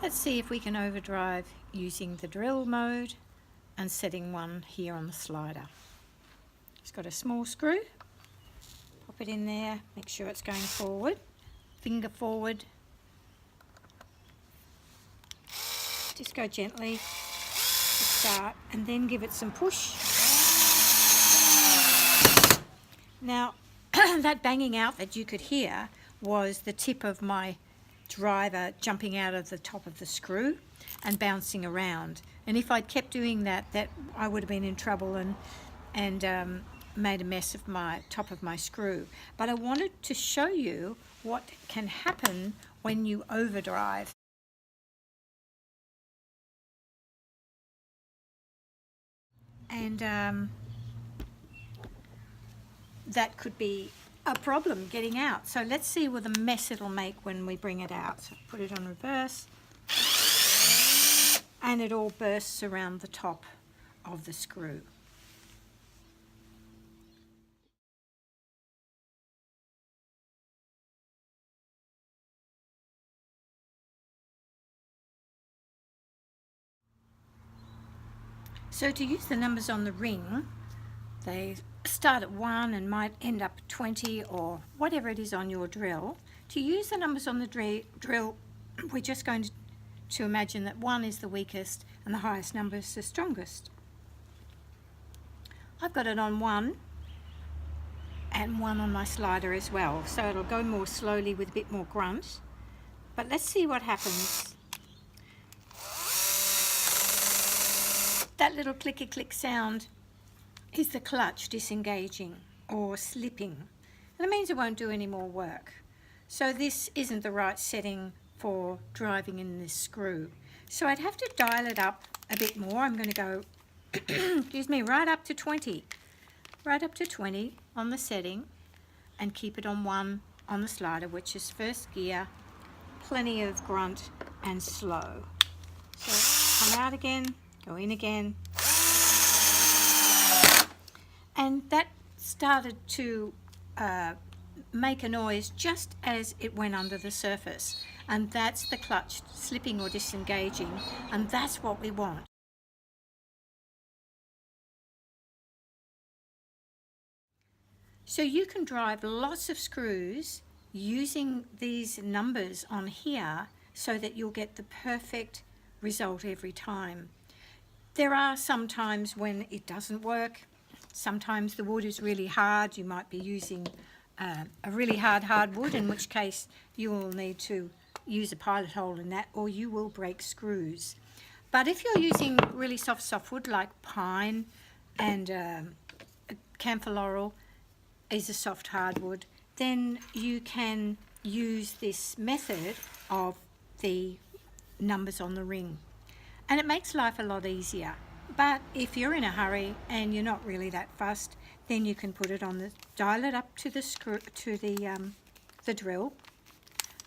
Let's see if we can overdrive using the drill mode and setting one here on the slider. It's got a small screw. Pop it in there, make sure it's going forward. Finger forward. Just go gently to start and then give it some push. Now, that banging out that you could hear was the tip of my driver jumping out of the top of the screw and bouncing around. And if I'd kept doing that, I would have been in trouble and made a mess of my top of my screw. But I wanted to show you what can happen when you overdrive. And that could be a problem getting out. So let's see what the mess it'll make when we bring it out. So put it on reverse and it all bursts around the top of the screw. So to use the numbers on the ring, they start at 1 and might end up at 20 or whatever it is on your drill. To use the numbers on the drill, we're just going to imagine that 1 is the weakest and the highest number is the strongest. I've got it on 1 and 1 on my slider as well, so it'll go more slowly with a bit more grunt. But let's see what happens. That little clicky-click sound is the clutch disengaging or slipping. And it means it won't do any more work. So this isn't the right setting for driving in this screw. So I'd have to dial it up a bit more. I'm going to go, excuse me, right up to 20. Right up to 20 on the setting and keep it on 1 on the slider, which is first gear, plenty of grunt and slow. So come out again. Go in again. And that started to make a noise just as it went under the surface. And that's the clutch slipping or disengaging. And that's what we want. So you can drive lots of screws using these numbers on here so that you'll get the perfect result every time. There are some times when it doesn't work. Sometimes the wood is really hard. You might be using a really hard wood, in which case you will need to use a pilot hole in that, or you will break screws. But if you're using really soft wood like pine and camphor laurel is a soft hardwood, then you can use this method of the numbers on the ring. And it makes life a lot easier. But if you're in a hurry and you're not really that fussed, then you can put it on the, dial it up to the screw, to the drill.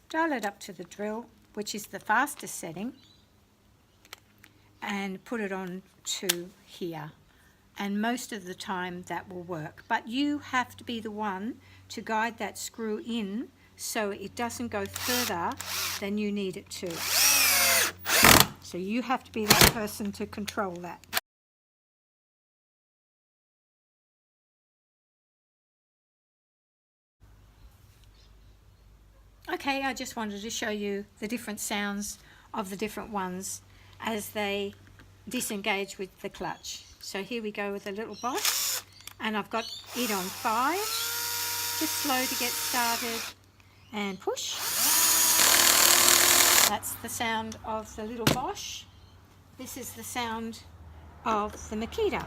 Dial it up to the drill, which is the fastest setting, and put it on to here. And most of the time that will work. But you have to be the one to guide that screw in so it doesn't go further than you need it to. So you have to be the person to control that. Okay, I just wanted to show you the different sounds of the different ones as they disengage with the clutch. So here we go with a little Bosch, and I've got it on 5. Just slow to get started and push. That's the sound of the little Bosch. This is the sound of the Makita.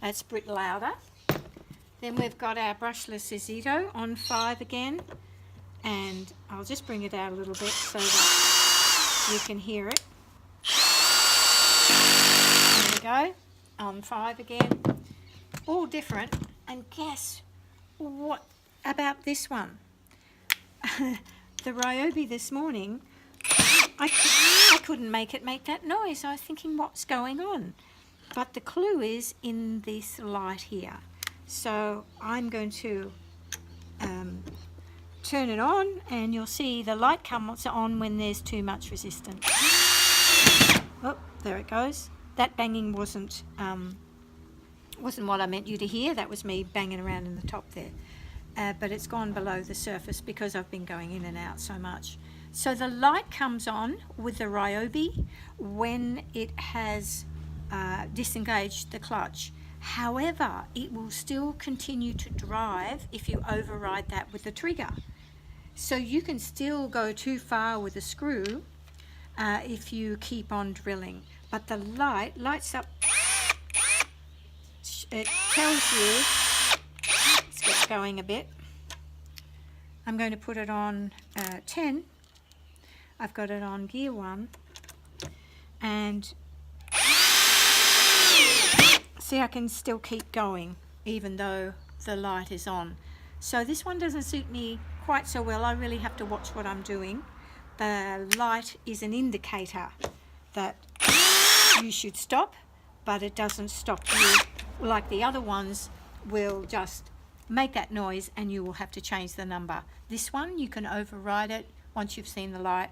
That's a bit louder. Then we've got our brushless Izito on 5 again, and I'll just bring it out a little bit so that you can hear it. There we go, on 5 again. All different, and guess what about this one? The Ryobi this morning, I couldn't make it make that noise. I was thinking, what's going on? But the clue is in this light here. So I'm going to turn it on and you'll see the light comes on when there's too much resistance. Oh, there it goes. That banging wasn't what I meant you to hear. That was me banging around in the top there. But it's gone below the surface because I've been going in and out so much. So the light comes on with the Ryobi when it has disengaged the clutch. However, it will still continue to drive if you override that with the trigger. So you can still go too far with a screw if you keep on drilling. But the light lights up. It tells you, let's get going a bit. I'm going to put it on 10. I've got it on gear 1. And see, I can still keep going even though the light is on. So this one doesn't suit me quite so well. I really have to watch what I'm doing. The light is an indicator that you should stop, but it doesn't stop you like the other ones will just make that noise and you will have to change the number. This one, you can override it once you've seen the light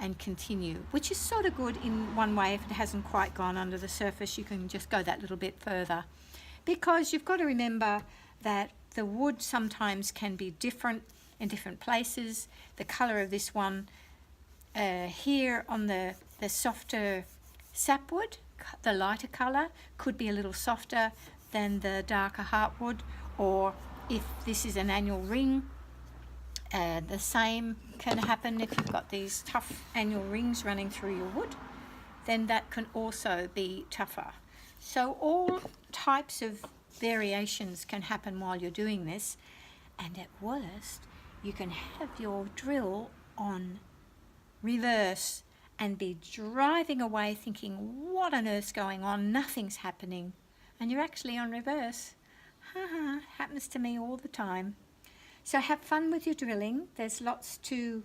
and continue, which is sort of good in one way. If it hasn't quite gone under the surface, you can just go that little bit further, because you've got to remember that the wood sometimes can be different in different places. The color of this one here on the softer sapwood, the lighter color, could be a little softer than the darker heartwood, or if this is an annual ring, the same can happen if you've got these tough annual rings running through your wood, then that can also be tougher. So all types of variations can happen while you're doing this, and at worst you can have your drill on reverse and be driving away thinking, what on earth's going on, nothing's happening, and you're actually on reverse. Happens to me all the time. So have fun with your drilling. There's lots to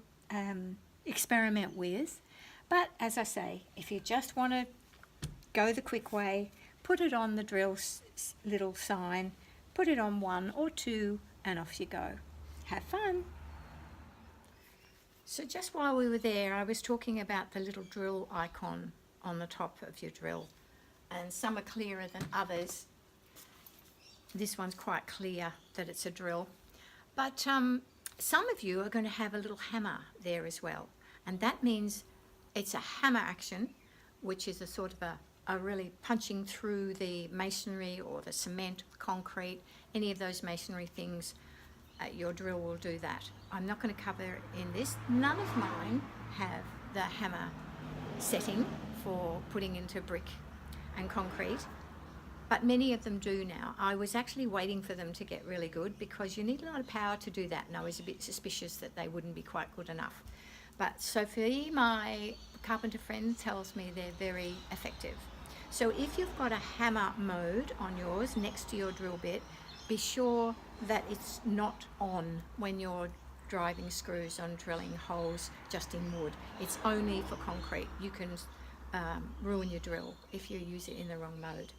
experiment with, but as I say, if you just want to go the quick way, put it on the drill little sign, put it on 1 or 2, and off you go. Have fun. So just while we were there, I was talking about the little drill icon on the top of your drill, and some are clearer than others. This one's quite clear that it's a drill, but some of you are going to have a little hammer there as well, and that means it's a hammer action, which is a sort of a really punching through the masonry or the cement, concrete, any of those masonry things. Your drill will do that. I'm not going to cover in this. None of mine have the hammer setting for putting into brick and concrete, but many of them do now. I was actually waiting for them to get really good because you need a lot of power to do that, and I was a bit suspicious that they wouldn't be quite good enough. But Sophie, my carpenter friend, tells me they're very effective. So if you've got a hammer mode on yours next to your drill bit, be sure that it's not on when you're driving screws on drilling holes just in wood. It's only for concrete. You can ruin your drill if you use it in the wrong mode.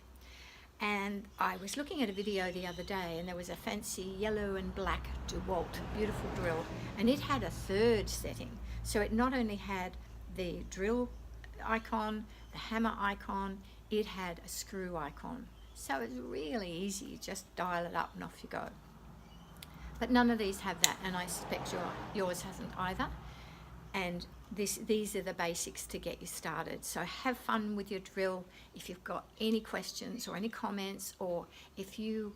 And I was looking at a video the other day, and there was a fancy yellow and black DeWalt, beautiful drill, and it had a third setting. So it not only had the drill icon, the hammer icon, it had a screw icon. So it's really easy, just dial it up and off you go. But none of these have that, and I suspect yours hasn't either. And these are the basics to get you started. So have fun with your drill. If you've got any questions or any comments, or if you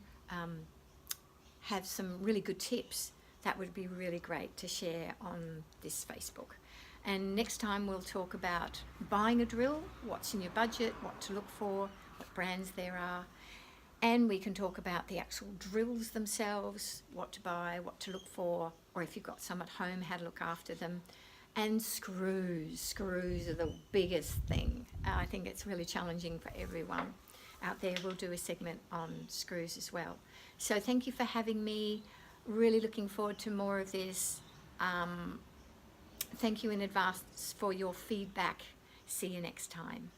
have some really good tips, that would be really great to share on this Facebook. And next time we'll talk about buying a drill, what's in your budget, what to look for, what brands there are, and we can talk about the actual drills themselves, what to buy, what to look for, or if you've got some at home, how to look after them. And screws. Screws are the biggest thing. I think it's really challenging for everyone out there. We'll do a segment on screws as well. So thank you for having me. Really looking forward to more of this. Thank you in advance for your feedback. See you next time.